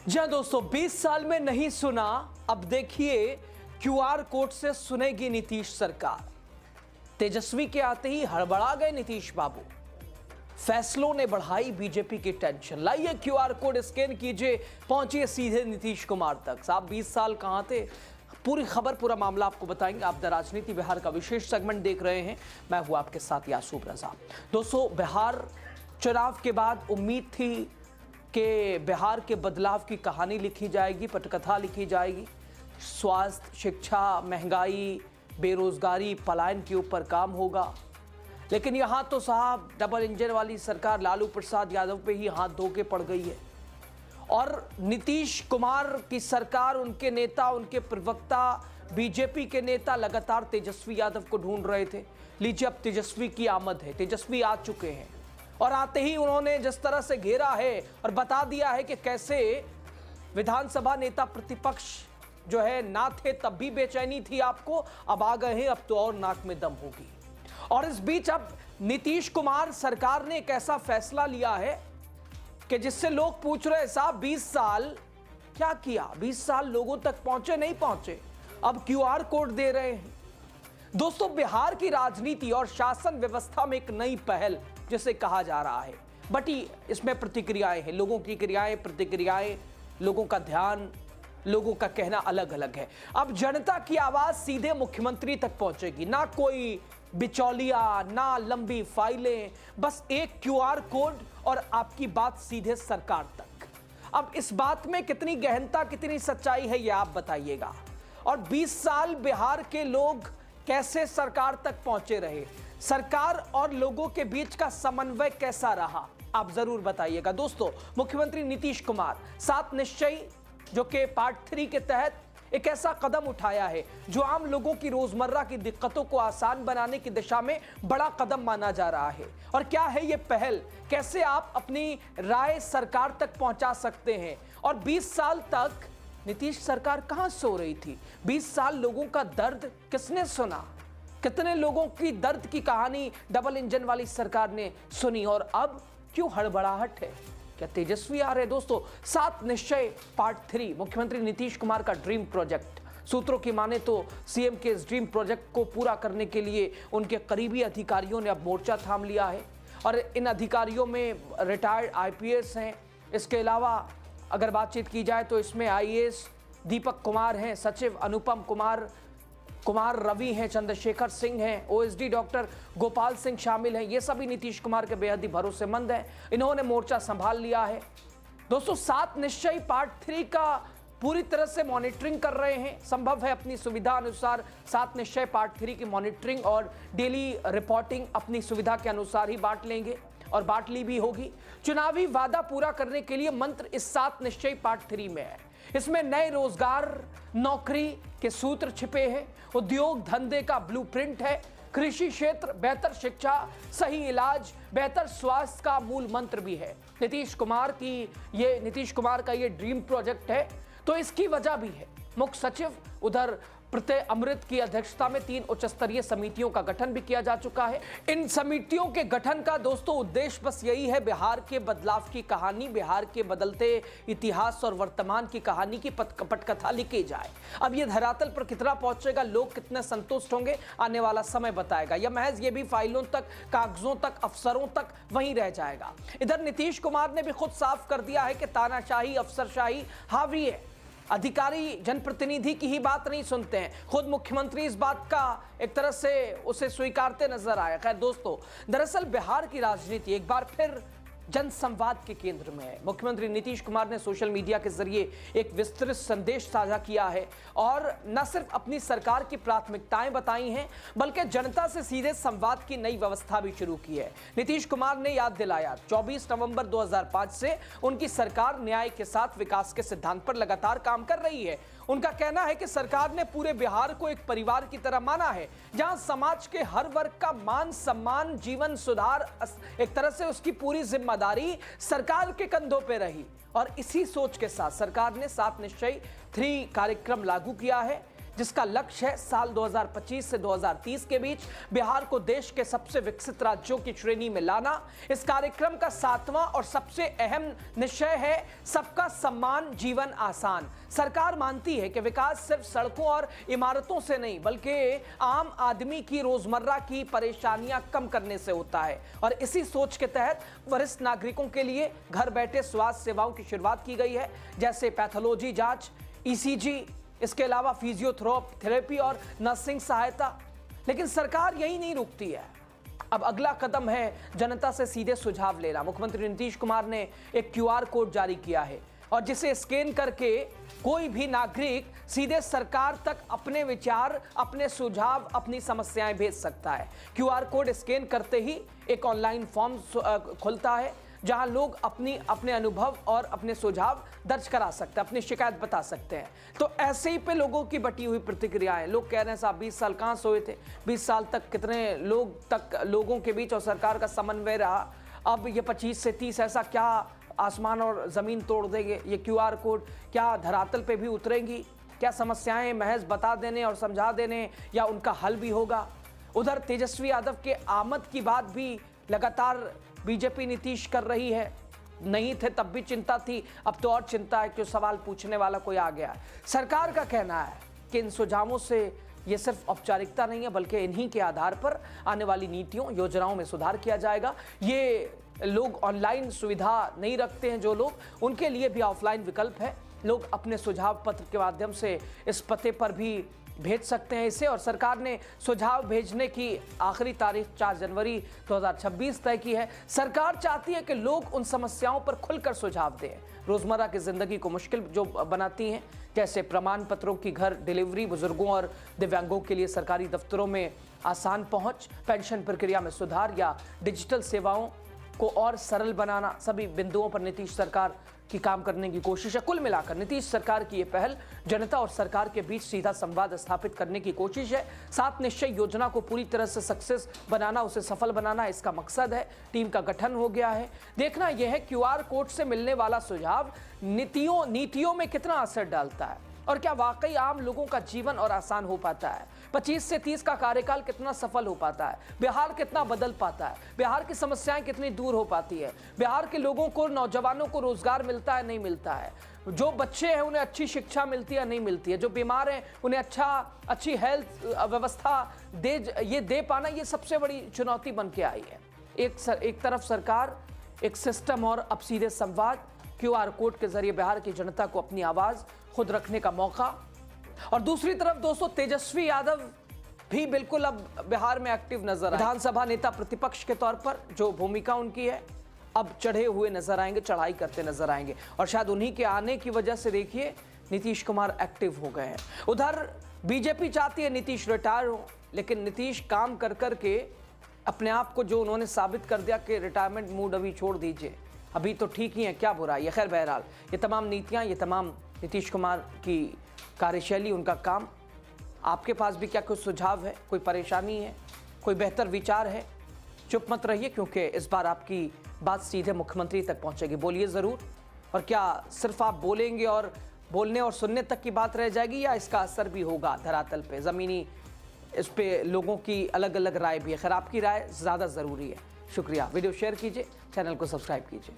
जी हाँ दोस्तों, 20 साल में नहीं सुना, अब देखिए क्यूआर कोड से सुनेगी नीतीश सरकार। तेजस्वी के आते ही हड़बड़ा गए नीतीश बाबू। फैसलों ने बढ़ाई बीजेपी की टेंशन। लाइए क्यूआर कोड स्कैन कीजिए, पहुंचिए सीधे नीतीश कुमार तक। साहब 20 साल कहां थे? पूरी खबर, पूरा मामला आपको बताएंगे। आप द राजनीति बिहार का विशेष सेगमेंट देख रहे हैं। मैं हूं आपके साथ यासूब रजा। दोस्तों, बिहार चुनाव के बाद उम्मीद थी कि बिहार के बदलाव की कहानी लिखी जाएगी, पटकथा लिखी जाएगी। स्वास्थ्य, शिक्षा, महंगाई, बेरोजगारी, पलायन के ऊपर काम होगा। लेकिन यहां तो साहब डबल इंजन वाली सरकार लालू प्रसाद यादव पे ही हाथ धो के पड़ गई है। और नीतीश कुमार की सरकार, उनके नेता, उनके प्रवक्ता, बीजेपी के नेता लगातार तेजस्वी यादव को ढूंढ रहे थे। लीजिए, अब तेजस्वी की आमद है। तेजस्वी आ चुके हैं और आते ही उन्होंने जिस तरह से घेरा है और बता दिया है कि कैसे विधानसभा नेता प्रतिपक्ष जो है ना थे तब भी बेचैनी थी आपको, अब आ गए हैं, अब तो और नाक में दम होगी। और इस बीच अब नीतीश कुमार सरकार ने एक ऐसा फैसला लिया है कि जिससे लोग पूछ रहे हैं, साहब 20 साल क्या किया? 20 साल लोगों तक पहुंचे नहीं पहुंचे, अब क्यूआर कोड दे रहे हैं। दोस्तों, बिहार की राजनीति और शासन व्यवस्था में एक नई पहल जिसे कहा जा रहा है, बट इसमें प्रतिक्रियाएं हैं, लोगों की क्रियाएं, प्रतिक्रियाएं, लोगों का ध्यान, लोगों का कहना अलग अलग है। अब जनता की आवाज सीधे मुख्यमंत्री तक पहुंचेगी। ना कोई बिचौलिया, ना लंबी फाइलें, बस एक क्यूआर कोड और आपकी बात सीधे सरकार तक। अब इस बात में कितनी गहनता, कितनी सच्चाई है, यह आप बताइएगा। और 20 साल बिहार के लोग कैसे सरकार तक पहुंचे रहे, सरकार और लोगों के बीच का समन्वय कैसा रहा, आप जरूर बताइएगा। दोस्तों, मुख्यमंत्री नीतीश कुमार 7 निश्चय जो कि पार्ट 3 के तहत एक ऐसा कदम उठाया है जो आम लोगों की रोजमर्रा की दिक्कतों को आसान बनाने की दिशा में बड़ा कदम माना जा रहा है। और क्या है ये पहल, कैसे आप अपनी राय सरकार तक पहुंचा सकते हैं। और 20 साल तक नीतीश सरकार कहां सो रही थी? 20 साल लोगों का दर्द किसने सुना? कितने लोगों की दर्द की कहानी डबल इंजन वाली सरकार ने सुनी? और अब क्यों हड़बड़ाहट है? क्या तेजस्वी आ रहे? दोस्तों, 7 निश्चय पार्ट 3 मुख्यमंत्री नीतीश कुमार का ड्रीम प्रोजेक्ट। सूत्रों की माने तो सीएम के इस ड्रीम प्रोजेक्ट को पूरा करने के लिए उनके करीबी अधिकारियों ने अब मोर्चा थाम लिया है। और इन अधिकारियों में रिटायर्ड आईपीएस हैं। इसके अलावा अगर बातचीत की जाए तो इसमें आईएएस दीपक कुमार हैं, सचिव अनुपम कुमार रवि हैं, चंद्रशेखर सिंह हैं, ओएसडी डॉक्टर गोपाल सिंह शामिल हैं। ये सभी नीतीश कुमार के बेहद ही भरोसेमंद हैं। इन्होंने मोर्चा संभाल लिया है। दोस्तों, 7 निश्चय पार्ट 3 का पूरी तरह से मॉनिटरिंग कर रहे हैं। संभव है अपनी सुविधा अनुसार 7 निश्चय पार्ट 3 की मॉनिटरिंग और डेली रिपोर्टिंग अपनी सुविधा के अनुसार ही बांट लेंगे और बांट ली भी होगी। चुनावी वादा पूरा करने के लिए मंत्र इस 7 निश्चय पार्ट 3 में है। इसमें नए रोजगार, नौकरी के सूत्र छिपे हैं, उद्योग धंधे का ब्लूप्रिंट है, कृषि क्षेत्र, बेहतर शिक्षा, सही इलाज, बेहतर स्वास्थ्य का मूल मंत्र भी है। नीतीश कुमार का ये ड्रीम प्रोजेक्ट है, तो इसकी वजह भी है। मुख्य सचिव उधर प्रत्यय अमृत की अध्यक्षता में 3 उच्च स्तरीय समितियों का गठन भी किया जा चुका है। इन समितियों के गठन का दोस्तों उद्देश्य बस यही है, बिहार के बदलाव की कहानी, बिहार के बदलते इतिहास और वर्तमान की कहानी की पटकथा लिखी जाए। अब ये धरातल पर कितना पहुंचेगा, लोग कितने संतुष्ट होंगे, आने वाला समय बताएगा। या महज ये भी फाइलों तक, कागजों तक, अफसरों तक वहीं रह जाएगा। इधर नीतीश कुमार ने भी खुद साफ कर दिया है कि तानाशाही, अफसरशाही हावी है। अधिकारी जनप्रतिनिधि की ही बात नहीं सुनते हैं। खुद मुख्यमंत्री इस बात का एक तरह से उसे स्वीकारते नजर आए। खैर दोस्तों, दरअसल बिहार की राजनीति एक बार फिर जनसंवाद के केंद्र में है। मुख्यमंत्री नीतीश कुमार ने सोशल मीडिया के जरिए एक विस्तृत संदेश साझा किया है और न सिर्फ अपनी सरकार की प्राथमिकताएं बताई हैं, बल्कि जनता से सीधे संवाद की नई व्यवस्था भी शुरू की है। नीतीश कुमार ने याद दिलाया, 24 नवंबर 2005 से उनकी सरकार न्याय के साथ विकास के सिद्धांत पर लगातार काम कर रही है। उनका कहना है कि सरकार ने पूरे बिहार को एक परिवार की तरह माना है, जहां समाज के हर वर्ग का मान सम्मान, जीवन सुधार, एक तरह से उसकी पूरी जिम्मेदारी सरकार के कंधों पे रही। और इसी सोच के साथ सरकार ने 7 निश्चय 3 कार्यक्रम लागू किया है, जिसका लक्ष्य है साल 2025 से 2030 के बीच बिहार को देश के सबसे विकसित राज्यों की श्रेणी में लाना। इस कार्यक्रम का 7वां और सबसे अहम निश्चय है सबका सम्मान, जीवन आसान। सरकार मानती है कि विकास सिर्फ सड़कों और इमारतों से नहीं बल्कि आम आदमी की रोजमर्रा की परेशानियां कम करने से होता है। और इसी सोच के तहत वरिष्ठ नागरिकों के लिए घर बैठे स्वास्थ्य सेवाओं की शुरुआत की गई है, जैसे पैथोलॉजी जांच, ईसीजी, इसके अलावा फिजियोथेरेपी और नर्सिंग सहायता। लेकिन सरकार यही नहीं रुकती है। अब अगला कदम है जनता से सीधे सुझाव लेना। मुख्यमंत्री नीतीश कुमार ने एक क्यूआर कोड जारी किया है और जिसे स्कैन करके कोई भी नागरिक सीधे सरकार तक अपने विचार, अपने सुझाव, अपनी समस्याएं भेज सकता है। क्यूआर कोड स्कैन करते ही एक ऑनलाइन फॉर्म खुलता है जहां लोग अपने अनुभव और अपने सुझाव दर्ज करा सकते हैं, अपनी शिकायत बता सकते हैं। तो ऐसे ही पे लोगों की बटी हुई प्रतिक्रियाएं। लोग कह रहे हैं साहब 20 साल कहां सोए थे, 20 साल तक कितने लोगों के बीच और सरकार का समन्वय रहा, अब ये 25 से 30 ऐसा क्या आसमान और जमीन तोड़ देंगे ये क्यूआर कोड, क्या धरातल पे भी उतरेंगी, क्या समस्याएं महज बता देने और समझा देने या उनका हल भी होगा। उधर तेजस्वी यादव के आमद की बात भी लगातार बीजेपी नीतीश कर रही है। नहीं थे तब भी चिंता थी, अब तो और चिंता है, क्यों सवाल पूछने वाला कोई आ गया। सरकार का कहना है कि इन सुझावों से ये सिर्फ औपचारिकता नहीं है बल्कि इन्हीं के आधार पर आने वाली नीतियों, योजनाओं में सुधार किया जाएगा। ये लोग ऑनलाइन सुविधा नहीं रखते हैं जो लोग, उनके लिए भी ऑफलाइन विकल्प है। लोग अपने सुझाव पत्र के माध्यम से इस पते पर भी भेज सकते हैं इसे। और सरकार ने सुझाव भेजने की आखिरी तारीख 4 जनवरी 2026 तय की है। सरकार चाहती है कि लोग उन समस्याओं पर खुलकर सुझाव दें रोजमर्रा की जिंदगी को मुश्किल जो बनाती हैं, जैसे प्रमाण पत्रों की घर डिलीवरी, बुजुर्गों और दिव्यांगों के लिए सरकारी दफ्तरों में आसान पहुंच, पेंशन प्रक्रिया में सुधार या डिजिटल सेवाओं को और सरल बनाना। सभी बिंदुओं पर नीतीश सरकार की काम करने की कोशिश है। कुल मिलाकर नीतीश सरकार की ये पहल जनता और सरकार के बीच सीधा संवाद स्थापित करने की कोशिश है। 7 निश्चय योजना को पूरी तरह से सक्सेस बनाना, उसे सफल बनाना इसका मकसद है। टीम का गठन हो गया है। देखना यह है क्यूआर कोड से मिलने वाला सुझाव नीतियों में कितना असर डालता है और क्या वाकई आम लोगों का जीवन और आसान हो पाता है। 25 से 30 का कार्यकाल कितना सफल हो पाता है, बिहार कितना बदल पाता है, बिहार की समस्याएं कितनी दूर हो पाती है, बिहार के लोगों को, नौजवानों को रोजगार मिलता है नहीं मिलता है, जो बच्चे हैं उन्हें अच्छी शिक्षा मिलती है नहीं मिलती है, जो बीमार हैं उन्हें अच्छी हेल्थ व्यवस्था दे पाना, ये सबसे बड़ी चुनौती बन के आई है। एक तरफ सरकार, एक सिस्टम और अब सीधे संवाद, क्यूआर कोड के जरिए बिहार की जनता को अपनी आवाज खुद रखने का मौका। और दूसरी तरफ दोस्तों तेजस्वी यादव भी बिल्कुल अब बिहार में एक्टिव नजर आए। विधानसभा नेता प्रतिपक्ष के तौर पर जो भूमिका उनकी है, अब चढ़े हुए नजर आएंगे, चढ़ाई करते नजर आएंगे। और शायद उन्हीं के आने की वजह से देखिए नीतीश कुमार एक्टिव हो गए हैं। उधर बीजेपी चाहती है नीतीश रिटायर हो, लेकिन नीतीश काम कर करके अपने आप को, जो उन्होंने साबित कर दिया कि रिटायरमेंट मूड अभी छोड़ दीजिए, अभी तो ठीक ही है, क्या बुरा है। खैर बहरहाल ये तमाम नीतियां, ये तमाम नीतीश कुमार की कार्यशैली, उनका काम। आपके पास भी क्या कोई सुझाव है, कोई परेशानी है, कोई बेहतर विचार है, चुप मत रहिए, क्योंकि इस बार आपकी बात सीधे मुख्यमंत्री तक पहुंचेगी। बोलिए ज़रूर। और क्या सिर्फ आप बोलेंगे और बोलने और सुनने तक की बात रह जाएगी, या इसका असर भी होगा धरातल पे, ज़मीनी इस पे लोगों की अलग अलग राय भी है। खैर आपकी राय ज़्यादा ज़रूरी है। शुक्रिया। वीडियो शेयर कीजिए, चैनल को सब्सक्राइब कीजिए।